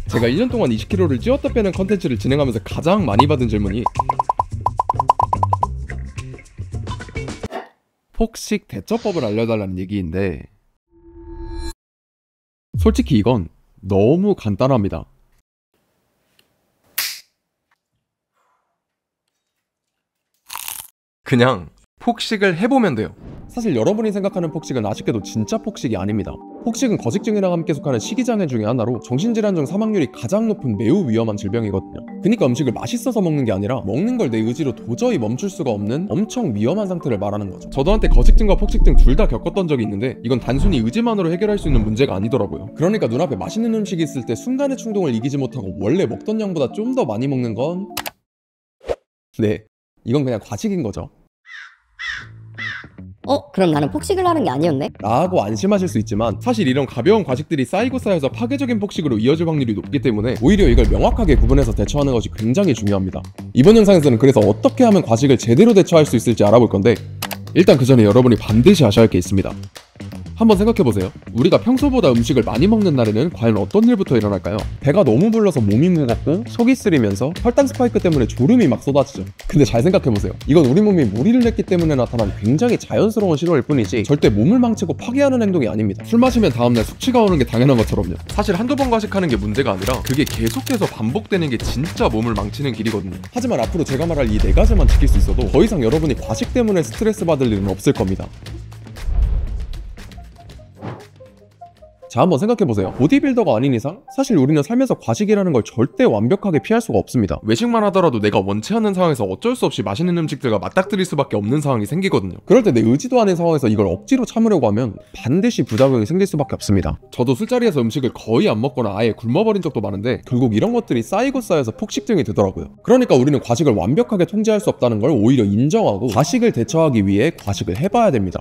제가 1년 동안 20kg를 찌웠다 빼는 컨텐츠를 진행하면서 가장 많이 받은 질문이 폭식 대처법을 알려달라는 얘기인데, 솔직히 이건 너무 간단합니다. 그냥 폭식을 해보면 돼요. 사실 여러분이 생각하는 폭식은 아쉽게도 진짜 폭식이 아닙니다. 폭식은 거식증이랑 함께 속하는 식이장애 중에 하나로 정신질환 중 사망률이 가장 높은 매우 위험한 질병이거든요. 그러니까 음식을 맛있어서 먹는 게 아니라 먹는 걸 내 의지로 도저히 멈출 수가 없는 엄청 위험한 상태를 말하는 거죠. 저도 한때 거식증과 폭식증 둘 다 겪었던 적이 있는데 이건 단순히 의지만으로 해결할 수 있는 문제가 아니더라고요. 그러니까 눈앞에 맛있는 음식이 있을 때 순간의 충동을 이기지 못하고 원래 먹던 양보다 좀 더 많이 먹는 건 이건 그냥 과식인 거죠. 그럼 나는 폭식을 하는 게 아니었네? 라고 안심하실 수 있지만, 사실 이런 가벼운 과식들이 쌓이고 쌓여서 파괴적인 폭식으로 이어질 확률이 높기 때문에 오히려 이걸 명확하게 구분해서 대처하는 것이 굉장히 중요합니다. 이번 영상에서는 그래서 어떻게 하면 과식을 제대로 대처할 수 있을지 알아볼 건데, 일단 그 전에 여러분이 반드시 아셔야 할 게 있습니다. 한번 생각해보세요. 우리가 평소보다 음식을 많이 먹는 날에는 과연 어떤 일부터 일어날까요? 배가 너무 불러서 몸이 무겁고 속이 쓰리면서 혈당 스파이크 때문에 졸음이 막 쏟아지죠. 근데 잘 생각해보세요. 이건 우리 몸이 무리를 냈기 때문에 나타난 굉장히 자연스러운 신호일 뿐이지 절대 몸을 망치고 파괴하는 행동이 아닙니다. 술 마시면 다음날 숙취가 오는 게 당연한 것처럼요. 사실 한두 번 과식하는 게 문제가 아니라 그게 계속해서 반복되는 게 진짜 몸을 망치는 길이거든요. 하지만 앞으로 제가 말할 이 4가지만 지킬 수 있어도 더 이상 여러분이 과식 때문에 스트레스 받을 일은 없을 겁니다. 자, 한번 생각해보세요. 보디빌더가 아닌 이상 사실 우리는 살면서 과식이라는 걸 절대 완벽하게 피할 수가 없습니다. 외식만 하더라도 내가 원치 않는 상황에서 어쩔 수 없이 맛있는 음식들과 맞닥뜨릴 수밖에 없는 상황이 생기거든요. 그럴 때 내 의지도 아닌 상황에서 이걸 억지로 참으려고 하면 반드시 부작용이 생길 수밖에 없습니다. 저도 술자리에서 음식을 거의 안 먹거나 아예 굶어버린 적도 많은데 결국 이런 것들이 쌓이고 쌓여서 폭식증이 되더라고요. 그러니까 우리는 과식을 완벽하게 통제할 수 없다는 걸 오히려 인정하고 과식을 대처하기 위해 과식을 해봐야 됩니다.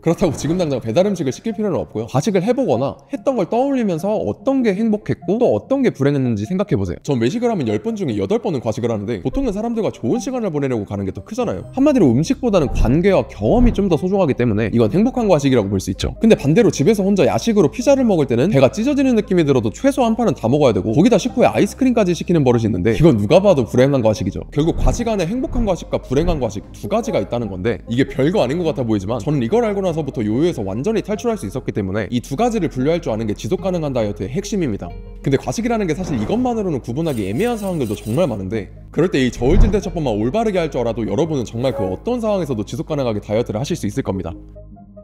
그렇다고 지금 당장 배달 음식을 시킬 필요는 없고요. 과식을 해보거나 했던 걸 떠올리면서 어떤 게 행복했고 또 어떤 게 불행했는지 생각해보세요. 전 외식을 하면 10번 중에 8번은 과식을 하는데 보통은 사람들과 좋은 시간을 보내려고 가는 게 더 크잖아요. 한마디로 음식보다는 관계와 경험이 좀 더 소중하기 때문에 이건 행복한 과식이라고 볼 수 있죠. 근데 반대로 집에서 혼자 야식으로 피자를 먹을 때는 배가 찢어지는 느낌이 들어도 최소 한 판은 다 먹어야 되고 거기다 식후에 아이스크림까지 시키는 버릇이 있는데 이건 누가 봐도 불행한 과식이죠. 결국 과식 안에 행복한 과식과 불행한 과식 두 가지가 있다는 건데 이게 별거 아닌 것 같아 보이지만 저는 이걸 알고 나서부터 요요에서 완전히 탈출할 수 있었기 때문에 이 두 가지를 분류할 줄 아는 게 지속 가능한 다이어트의 핵심입니다. 근데 과식이라는 게 사실 이것만으로는 구분하기 애매한 상황들도 정말 많은데 그럴 때 이 저울질 대처법만 올바르게 할 줄 알아도 여러분은 정말 그 어떤 상황에서도 지속 가능하게 다이어트를 하실 수 있을 겁니다.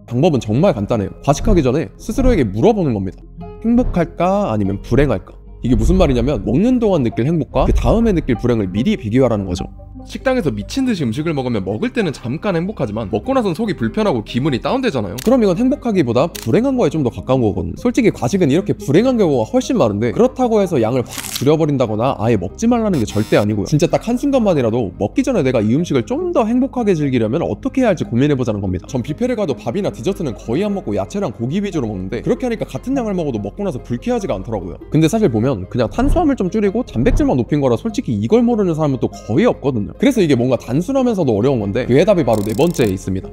방법은 정말 간단해요. 과식하기 전에 스스로에게 물어보는 겁니다. 행복할까 아니면 불행할까? 이게 무슨 말이냐면 먹는 동안 느낄 행복과 그 다음에 느낄 불행을 미리 비교하라는 거죠. 식당에서 미친듯이 음식을 먹으면 먹을 때는 잠깐 행복하지만 먹고 나선 속이 불편하고 기분이 다운되잖아요. 그럼 이건 행복하기보다 불행한 거에 좀 더 가까운 거거든요. 솔직히 과식은 이렇게 불행한 경우가 훨씬 많은데 그렇다고 해서 양을 확 줄여버린다거나 아예 먹지 말라는 게 절대 아니고요. 진짜 딱 한순간만이라도 먹기 전에 내가 이 음식을 좀 더 행복하게 즐기려면 어떻게 해야 할지 고민해보자는 겁니다. 전 뷔페를 가도 밥이나 디저트는 거의 안 먹고 야채랑 고기 위주로 먹는데 그렇게 하니까 같은 양을 먹어도 먹고 나서 불쾌하지가 않더라고요. 근데 사실 보면 그냥 탄수화물 좀 줄이고 단백질만 높인 거라 솔직히 이걸 모르는 사람은 또 거의 없거든요. 그래서 이게 뭔가 단순하면서도 어려운 건데 그 해답이 바로 4번째에 있습니다.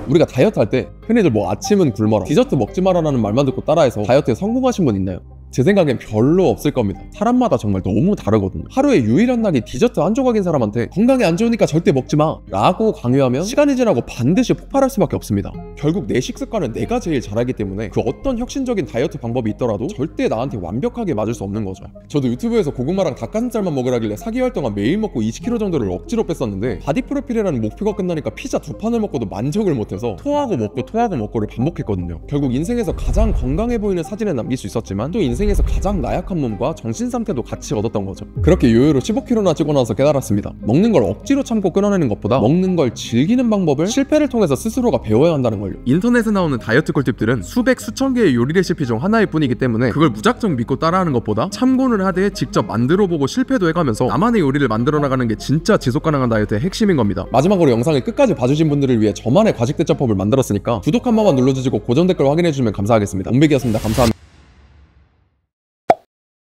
우리가 다이어트 할 때 흔히들 뭐 아침은 굶어라, 디저트 먹지 마라라는 말만 듣고 따라해서 다이어트에 성공하신 분 있나요? 제 생각엔 별로 없을 겁니다. 사람마다 정말 너무 다르거든요. 하루에 유일한 날이 디저트 한 조각인 사람한테 건강에 안 좋으니까 절대 먹지 마 라고 강요하면 시간이 지나고 반드시 폭발할 수밖에 없습니다. 결국 내 식습관은 내가 제일 잘 알기 때문에 그 어떤 혁신적인 다이어트 방법이 있더라도 절대 나한테 완벽하게 맞을 수 없는 거죠. 저도 유튜브에서 고구마랑 닭가슴살만 먹으라길래 4개월 동안 매일 먹고 20kg 정도를 억지로 뺐었는데 바디 프로필이라는 목표가 끝나니까 피자 2판을 먹고도 만족을 못해서 토하고 먹고를 반복했거든요. 결국 인생에서 가장 건강해 보이는 사진을 남길 수 있었지만 또 인생에서 가장 나약한 몸과 정신 상태도 같이 얻었던 거죠. 그렇게 요요로 15kg나 찌고 나서 깨달았습니다. 먹는 걸 억지로 참고 끊어내는 것보다 먹는 걸 즐기는 방법을 실패를 통해서 스스로가 배워야 한다는 걸요. 인터넷에 나오는 다이어트 꿀팁들은 수백 수천 개의 요리 레시피 중 하나일 뿐이기 때문에 그걸 무작정 믿고 따라하는 것보다 참고는 하되 직접 만들어보고 실패도 해가면서 나만의 요리를 만들어 나가는 게 진짜 지속 가능한 다이어트의 핵심인 겁니다. 마지막으로 영상을 끝까지 봐주신 분들을 위해 저만의 과식 대처법을 만들었으니까 구독 한 번만 눌러주시고 고정 댓글 확인해주시면 감사하겠습니다. 옴백이었습니다. 감사합니다.